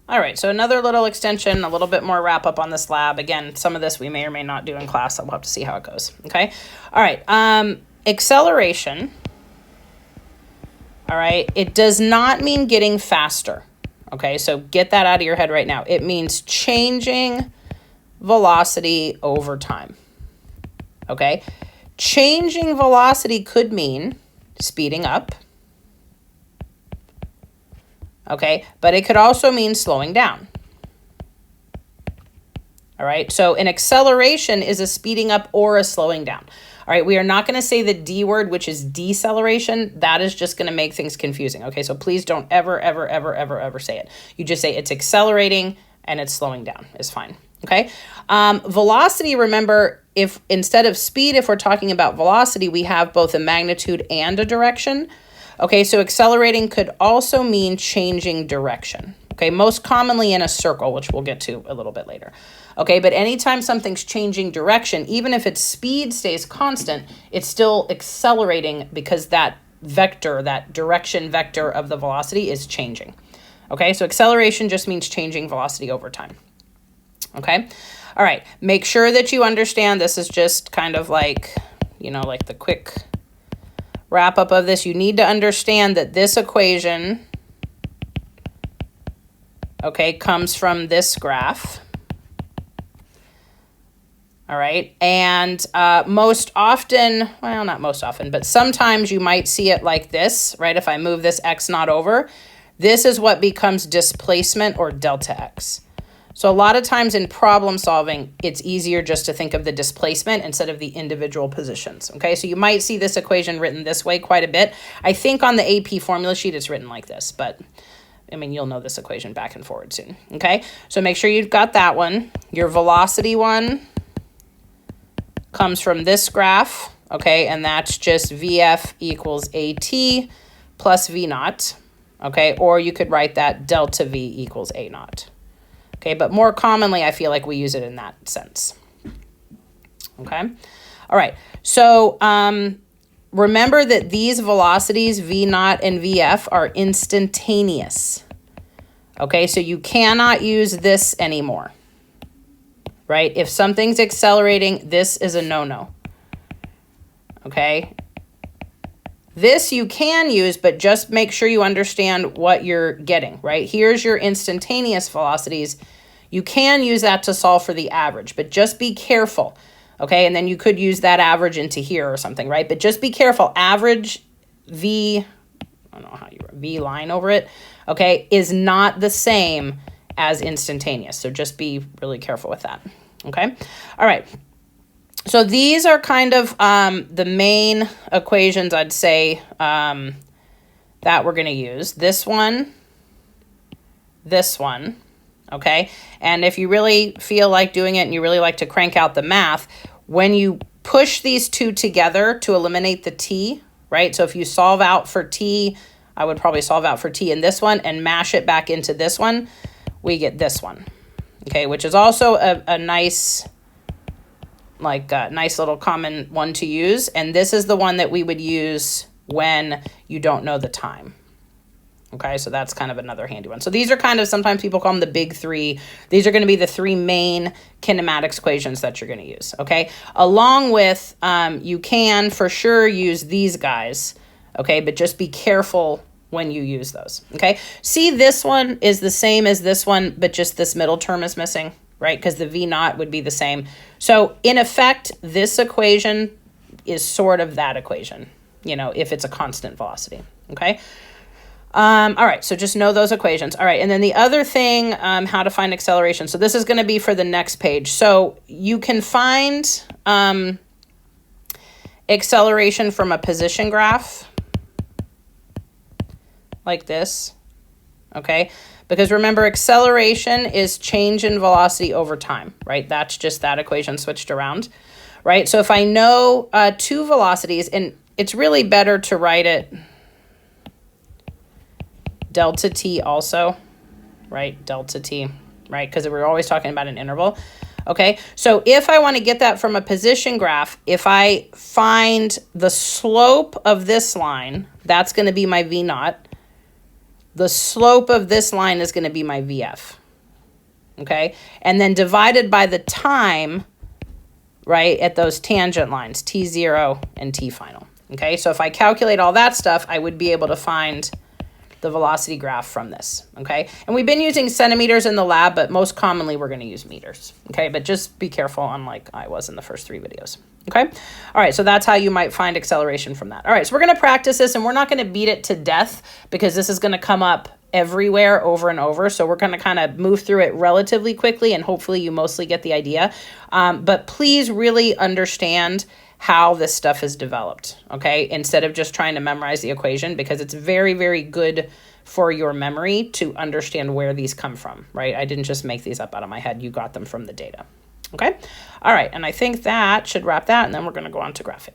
All right, so another little extension, a little bit more wrap up on this lab. Again, some of this we may or may not do in class, so we'll have to see how it goes, okay? All right, acceleration, all right, it does not mean getting faster, okay? So get that out of your head right now. It means changing velocity over time, okay? Changing velocity could mean speeding up, okay? But it could also mean slowing down. All right, so an acceleration is a speeding up or a slowing down. All right, we are not going to say the D word, which is deceleration. That is just going to make things confusing. Okay, so please don't ever, ever, ever, ever, ever say it. You just say it's accelerating and it's slowing down is fine. Okay, velocity, remember, if instead of speed, if we're talking about velocity, we have both a magnitude and a direction. Okay, so accelerating could also mean changing direction. Okay, most commonly in a circle, which we'll get to a little bit later. Okay, but anytime something's changing direction, even if its speed stays constant, it's still accelerating because that vector, that direction vector of the velocity is changing. Okay, so acceleration just means changing velocity over time. Okay, all right, make sure that you understand this is just kind of like, you know, like the quick wrap up of this. You need to understand that this equation, okay, comes from this graph. All right, and most often, well, not most often, but sometimes you might see it like this, right? If I move this x naught over, this is what becomes displacement or delta x. So a lot of times in problem solving, it's easier just to think of the displacement instead of the individual positions, okay? So you might see this equation written this way quite a bit. I think on the AP formula sheet, it's written like this, but I mean, you'll know this equation back and forward soon, okay? So make sure you've got that one. Your velocity one comes from this graph, okay? And that's just VF equals AT plus V naught, okay? Or you could write that delta V equals A naught. Okay, but more commonly, I feel like we use it in that sense. Okay, all right. So remember that these velocities, V naught and VF, are instantaneous. Okay, so you cannot use this anymore, right? If something's accelerating, this is a no-no. Okay, this you can use, but just make sure you understand what you're getting, right? Here's your instantaneous velocities. You can use that to solve for the average, but just be careful, okay? And then you could use that average into here or something, right? But just be careful. Average V, I don't know how you write, V line over it, okay, is not the same as instantaneous. So just be really careful with that, okay? All right. So these are kind of the main equations, I'd say, that we're going to use. This one, okay? And if you really feel like doing it and you really like to crank out the math, when you push these two together to eliminate the t, right? So if you solve out for t, I would probably solve out for t in this one and mash it back into this one, we get this one, okay? Which is also a nice... like a nice little common one to use. And this is the one that we would use when you don't know the time. Okay, so that's kind of another handy one. So these are kind of, sometimes people call them the big three. These are going to be the three main kinematics equations that you're going to use, okay? Along with, you can for sure use these guys, okay? But just be careful when you use those, okay? See, this one is the same as this one, but just this middle term is missing, right? Because the V naught would be the same. So in effect, this equation is sort of that equation, you know, if it's a constant velocity, okay? All right, so just know those equations. All right, and then the other thing, how to find acceleration. So this is going to be for the next page. So you can find acceleration from a position graph like this, okay? Because remember, acceleration is change in velocity over time, right? That's just that equation switched around, right? So if I know two velocities, and it's really better to write it delta t also, right? Delta t, right? Because we're always talking about an interval, okay? So if I want to get that from a position graph, if I find the slope of this line, that's going to be my V naught. the slope of this line is going to be my VF. Okay, and then divided by the time, right, at those tangent lines, T0 and T final. Okay, so if I calculate all that stuff, I would be able to find the velocity graph from this. Okay, and we've been using centimeters in the lab, but most commonly we're going to use meters. Okay, but just be careful, unlike I was in the first 3 videos. Okay, all right, so that's how you might find acceleration from that. All right, so we're going to practice this, and we're not going to beat it to death because this is going to come up everywhere over and over. So we're going to kind of move through it relatively quickly, and hopefully you mostly get the idea. But please really understand how this stuff is developed, okay? Instead of just trying to memorize the equation, because it's very, very good for your memory to understand where these come from, right? I didn't just make these up out of my head. You got them from the data, okay? All right, and I think that should wrap that, and then we're going to go on to graphing.